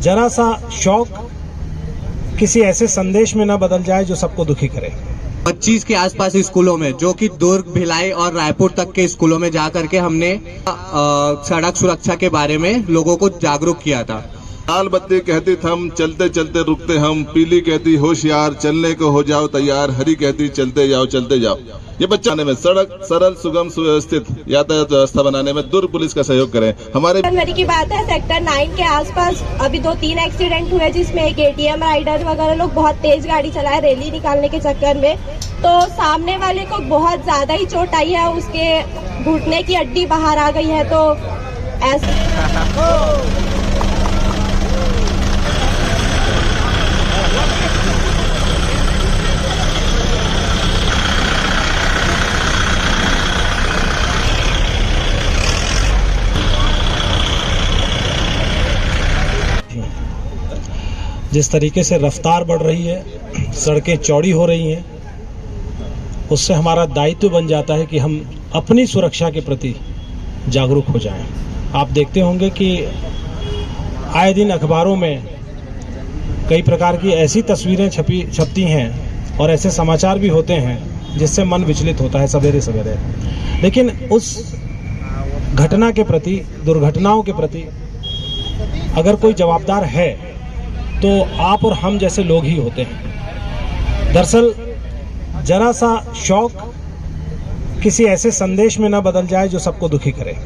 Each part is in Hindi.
जरा सा शौक किसी ऐसे संदेश में न बदल जाए जो सबको दुखी करे। 25 के आसपास स्कूलों में, जो कि दुर्ग, भिलाई और रायपुर तक के स्कूलों में जा करके हमने सड़क सुरक्षा के बारे में लोगों को जागरूक किया था। लाल बत्ती कहती थम, चलते चलते रुकते हम, पीली कहती होशियार, चलने को हो जाओ तैयार, हरी कहती चलते जाओ चलते जाओ। ये बच्चा में सड़क सरल, सुगम, सुव्यवस्थित यातायात व्यवस्था बनाने में दुर्ग पुलिस का सहयोग करें। हमारे जनवरी की बात है, सेक्टर 9 के आसपास अभी 2-3 एक्सीडेंट हुए, जिसमें एक ATM राइडर वगैरह लोग बहुत तेज गाड़ी चलाए रैली निकालने के चक्कर में, तो सामने वाले को बहुत ज्यादा ही चोट आई है, उसके घुटने की हड्डी बाहर आ गई है। तो ऐसे जिस तरीके से रफ्तार बढ़ रही है, सड़कें चौड़ी हो रही हैं, उससे हमारा दायित्व बन जाता है कि हम अपनी सुरक्षा के प्रति जागरूक हो जाएं। आप देखते होंगे कि आए दिन अखबारों में कई प्रकार की ऐसी तस्वीरें छपती हैं और ऐसे समाचार भी होते हैं जिससे मन विचलित होता है सवेरे सवेरे। लेकिन उस घटना के प्रति, दुर्घटनाओं के प्रति अगर कोई जवाबदार है तो आप और हम जैसे लोग ही होते हैं। दरअसल जरा सा शौक किसी ऐसे संदेश में न बदल जाए जो सबको दुखी करे।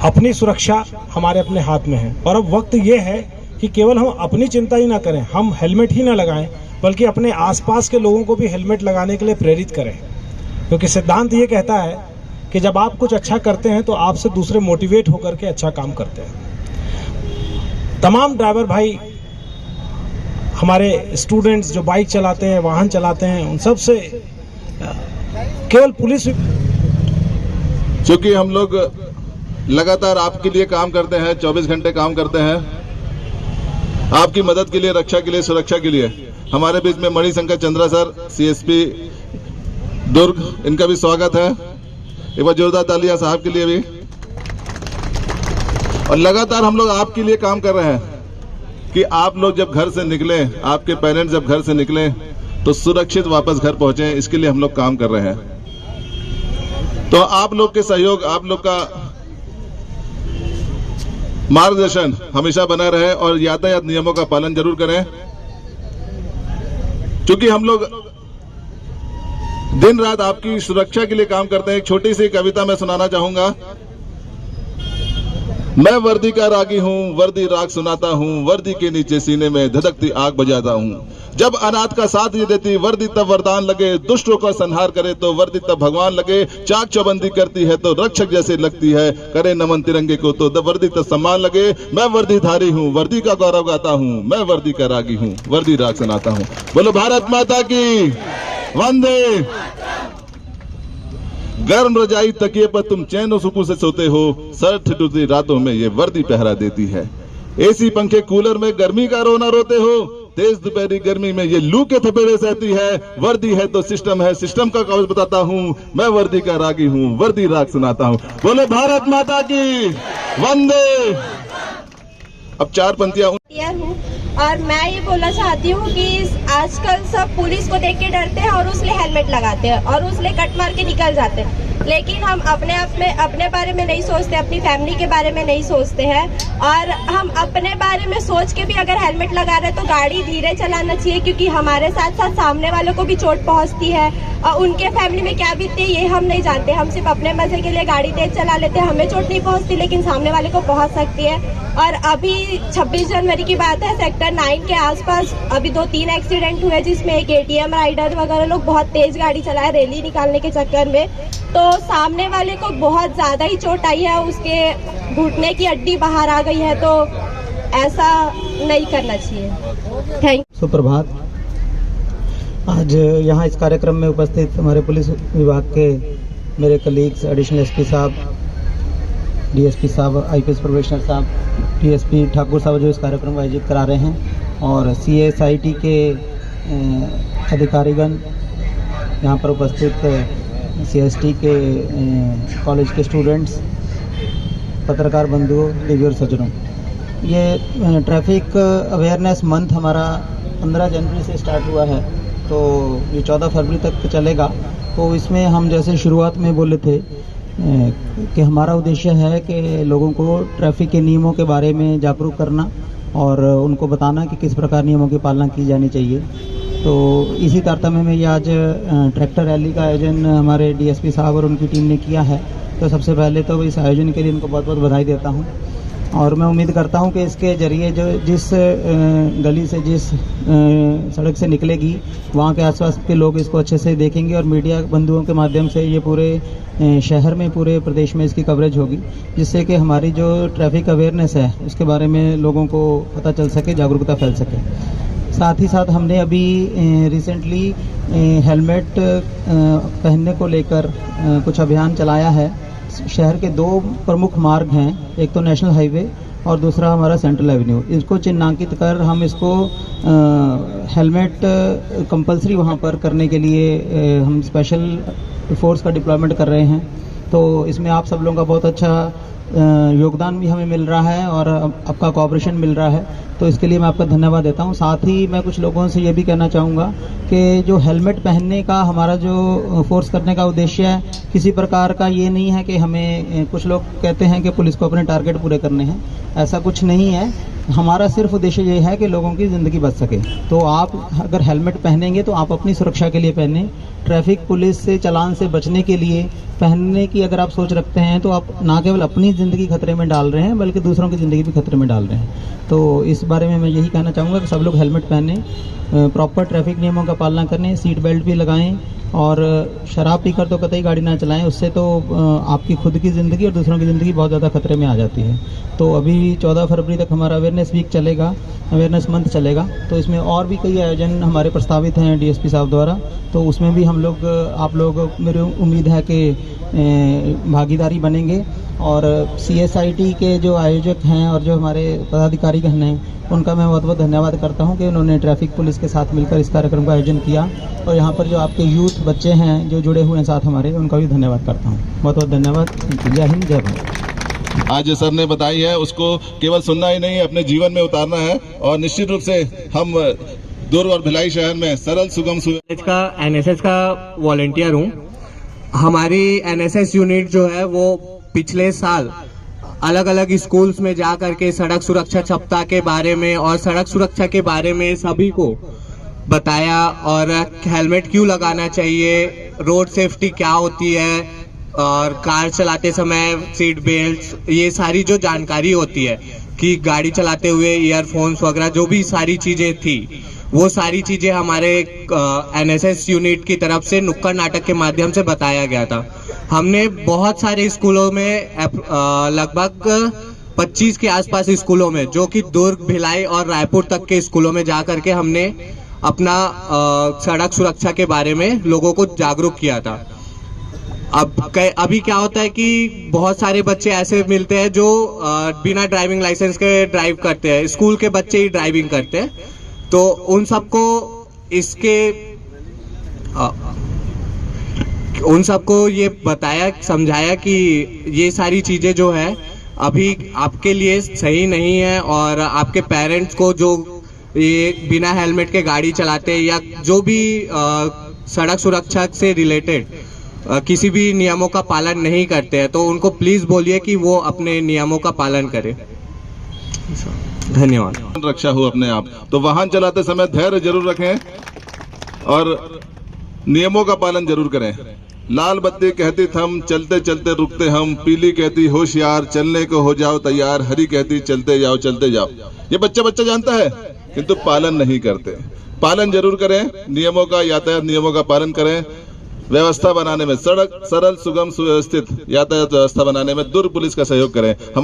अपनी सुरक्षा हमारे अपने हाथ में है और अब वक्त ये है कि केवल हम अपनी चिंता ही ना करें, हम हेलमेट ही ना लगाएं, बल्कि अपने आसपास के लोगों को भी हेलमेट लगाने के लिए प्रेरित करें। क्योंकि सिद्धांत ये कहता है कि जब आप कुछ अच्छा करते हैं तो आपसे दूसरे मोटिवेट होकर के अच्छा काम करते हैं। तमाम ड्राइवर भाई, हमारे स्टूडेंट्स जो बाइक चलाते हैं, वाहन चलाते हैं, उन सब से केवल पुलिस, क्योंकि हम लोग लगातार आपके लिए काम करते हैं, 24 घंटे काम करते हैं, आपकी मदद के लिए, रक्षा के लिए, सुरक्षा के लिए। हमारे बीच में मणिशंकर चंद्रा सर, CSP दुर्ग, इनका भी स्वागत है। एक बार जोरदार तालियां साहब के लिए भी। और लगातार हम लोग आपके लिए काम कर रहे हैं कि आप लोग जब घर से निकले, आपके पेरेंट्स जब घर से निकले तो सुरक्षित वापस घर पहुंचे, इसके लिए हम लोग काम कर रहे हैं। तो आप लोग के सहयोग, आप लोग का मार्गदर्शन हमेशा बना रहे और यातायात नियमों का पालन जरूर करें। क्योंकि हम लोग दिन रात आपकी सुरक्षा के लिए काम करते हैं। एक छोटी सी कविता मैं सुनाना चाहूंगा। मैं वर्दी का रागी हूँ, वर्दी राग सुनाता हूँ, वर्दी के नीचे सीने में धधकती आग बजाता हूँ। जब अनाथ का साथ ये देती वर्दी तब वरदान लगे, दुष्टों का संहार करे तो वर्दी तब भगवान लगे। चाक चौबंदी करती है तो रक्षक जैसे लगती है, करे नमन तिरंगे को तो वर्दी तब सम्मान लगे। मैं वर्दीधारी हूँ, वर्दी का गौरव गाता हूँ, मैं वर्दी का रागी हूँ, वर्दी राग सुनाता हूँ। बोलो भारत माता की वंदे। गर्म रजाई तकिए पर तुम चैन और सुकून से सोते हो, सर ठिठुरती रातों में ये वर्दी पहरा देती है। AC पंखे कूलर में गर्मी का रोना रोते हो, तेज दोपहरी गर्मी में ये लू के थपेड़े सहती है। वर्दी है तो सिस्टम है, सिस्टम का कागज बताता हूँ, मैं वर्दी का रागी हूँ, वर्दी राग सुनाता हूँ। बोले भारत माता की वंदे। अब 4 पंक्तियां हूँ और मैं ये बोलना चाहती हूँ कि आजकल सब पुलिस को देख के डरते हैं और उसलिए हेलमेट लगाते हैं और उसलिए कट मार के निकल जाते हैं। लेकिन हम अपने आप में अपने बारे में नहीं सोचते, अपनी फैमिली के बारे में नहीं सोचते हैं। और हम अपने बारे में सोच के भी अगर हेलमेट लगा रहे हैं तो गाड़ी धीरे चलाना चाहिए, क्योंकि हमारे साथ साथ सामने वालों को भी चोट पहुंचती है और उनके फैमिली में क्या बीतती है ये हम नहीं जानते। हम सिर्फ अपने मजे के लिए गाड़ी तेज चला लेते हैं, हमें चोट नहीं पहुंचती लेकिन सामने वाले को पहुंच सकती है। और अभी 26 जनवरी की बात है, सेक्टर 9 के आसपास अभी 2-3 एक्सीडेंट हुए, जिसमें एक ATM राइडर वगैरह लोग बहुत तेज गाड़ी चलाए रैली निकालने के चक्कर में, तो सामने वाले को बहुत ज्यादा ही चोट आई है, उसके घुटने की हड्डी बाहर आ गई है। तो ऐसा नहीं करना चाहिए। Thank you. सुप्रभात। आज यहाँ इस कार्यक्रम में उपस्थित हमारे पुलिस विभाग के मेरे कलीग्स, एडिशनल SP साहब, DSP साहब, IPS प्रोबेशनर साहब, DSP ठाकुर साहब जो इस कार्यक्रम को आयोजित करा रहे हैं, और CSIT के अधिकारीगण, यहाँ पर उपस्थित CST के कॉलेज के स्टूडेंट्स, पत्रकार बंधुओं, देवी और सज्जनों, ये ट्रैफिक अवेयरनेस मंथ हमारा 15 जनवरी से स्टार्ट हुआ है, तो ये 14 फरवरी तक चलेगा। तो इसमें हम जैसे शुरुआत में बोले थे कि हमारा उद्देश्य है कि लोगों को ट्रैफिक के नियमों के बारे में जागरूक करना और उनको बताना कि किस प्रकार नियमों की पालना की जानी चाहिए। तो इसी तारतम्य में ये आज ट्रैक्टर रैली का आयोजन हमारे डीएसपी साहब और उनकी टीम ने किया है। तो सबसे पहले तो इस आयोजन के लिए उनको बहुत बहुत बधाई देता हूँ और मैं उम्मीद करता हूँ कि इसके ज़रिए जो जिस गली से जिस सड़क से निकलेगी वहाँ के आसपास के लोग इसको अच्छे से देखेंगे और मीडिया बंधुओं के माध्यम से ये पूरे शहर में, पूरे प्रदेश में इसकी कवरेज होगी, जिससे कि हमारी जो ट्रैफिक अवेयरनेस है उसके बारे में लोगों को पता चल सके, जागरूकता फैल सके। साथ ही साथ हमने अभी रिसेंटली हेलमेट पहनने को लेकर कुछ अभियान चलाया है। शहर के 2 प्रमुख मार्ग हैं, एक तो नेशनल हाईवे और दूसरा हमारा सेंट्रल एवेन्यू। इसको चिन्हांकित कर हम इसको हेलमेट कंपलसरी वहाँ पर करने के लिए हम स्पेशल फोर्स का डिप्लॉयमेंट कर रहे हैं। तो इसमें आप सब लोगों का बहुत अच्छा योगदान भी हमें मिल रहा है और आपका कोऑपरेशन मिल रहा है, तो इसके लिए मैं आपका धन्यवाद देता हूं। साथ ही मैं कुछ लोगों से ये भी कहना चाहूँगा कि जो हेलमेट पहनने का हमारा जो फोर्स करने का उद्देश्य है, किसी प्रकार का ये नहीं है कि हमें, कुछ लोग कहते हैं कि पुलिस को अपने टारगेट पूरे करने हैं, ऐसा कुछ नहीं है। हमारा सिर्फ उद्देश्य ये है कि लोगों की ज़िंदगी बच सके। तो आप अगर हेलमेट पहनेंगे तो आप अपनी सुरक्षा के लिए पहने, ट्रैफिक पुलिस से चालान से बचने के लिए पहनने की अगर आप सोच रखते हैं तो आप ना केवल अपनी ज़िंदगी खतरे में डाल रहे हैं बल्कि दूसरों की ज़िंदगी भी खतरे में डाल रहे हैं। तो इस बारे में मैं यही कहना चाहूँगा कि सब लोग हेलमेट पहने, प्रॉपर ट्रैफिक नियमों का पालना करें, सीट बेल्ट भी लगाएं और शराब पीकर तो कतई गाड़ी ना चलाएं, उससे तो आपकी खुद की ज़िंदगी और दूसरों की ज़िंदगी बहुत ज़्यादा खतरे में आ जाती है। तो अभी 14 फरवरी तक हमारा अवेयरनेस वीक चलेगा, अवेयरनेस मंथ चलेगा। तो इसमें और भी कई आयोजन हमारे प्रस्तावित हैं डीएसपी साहब द्वारा, तो उसमें भी हम लोग, आप लोग, मेरी उम्मीद है कि भागीदारी बनेंगे और सीएसआईटी के जो आयोजक हैं और जो हमारे पदाधिकारीगण हैं उनका मैं बहुत बहुत धन्यवाद करता हूं कि उन्होंने ट्रैफिक पुलिस के साथ मिलकर इस कार्यक्रम का आयोजन किया। और यहाँ पर जो आपके यूथ बच्चे हैं जो जुड़े हुए हैं साथ हमारे, उनका भी धन्यवाद करता हूँ। बहुत बहुत धन्यवाद। जय हिंद, जय भारत। आज जो सर ने बताई है उसको केवल सुनना ही नहीं, अपने जीवन में उतारना है। और निश्चित रूप से हम दुर्ग और भिलाई शहर में सरल सुगम का एनएसएस का वॉलंटियर हूँ। हमारी एनएसएस यूनिट जो है वो पिछले साल अलग अलग स्कूल्स में जा करके सड़क सुरक्षा सप्ताह के बारे में और सड़क सुरक्षा के बारे में सभी को बताया और हेलमेट क्यों लगाना चाहिए, रोड सेफ्टी क्या होती है और कार चलाते समय सीट बेल्ट, ये सारी जो जानकारी होती है कि गाड़ी चलाते हुए ईयरफोन्स वगैरह जो भी सारी चीज़ें थी, वो सारी चीज़ें हमारे एनएसएस यूनिट की तरफ से नुक्कड़ नाटक के माध्यम से बताया गया था। हमने बहुत सारे स्कूलों में लगभग 25 के आसपास स्कूलों में, जो कि दुर्ग, भिलाई और रायपुर तक के स्कूलों में जा करके हमने अपना सड़क सुरक्षा के बारे में लोगों को जागरूक किया था। अभी क्या होता है कि बहुत सारे बच्चे ऐसे मिलते हैं जो बिना ड्राइविंग लाइसेंस के ड्राइव करते हैं, स्कूल के बच्चे ही ड्राइविंग करते हैं। तो उन सबको ये बताया, समझाया कि ये सारी चीज़ें जो है अभी आपके लिए सही नहीं है और आपके पेरेंट्स को जो ये बिना हेलमेट के गाड़ी चलाते हैं या जो भी सड़क सुरक्षा से रिलेटेड किसी भी नियमों का पालन नहीं करते हैं, तो उनको प्लीज़ बोलिए कि वो अपने नियमों का पालन करें। धन्यवाद। रक्षा हो अपने आप। तो वाहन चलाते समय धैर्य जरूर रखें और नियमों का पालन जरूर करें। लाल बत्ती कहती थम, चलते चलते रुकते हम, पीली कहती होशियार, चलने को हो जाओ तैयार, हरी कहती चलते जाओ चलते जाओ। ये बच्चा जानता है किंतु पालन नहीं करते। पालन जरूर करें नियमों का, यातायात नियमों का पालन करें। व्यवस्था बनाने में, सड़क सरल सुगम सुव्यवस्थित यातायात व्यवस्था बनाने में दुर्ग पुलिस का सहयोग करें। हमारे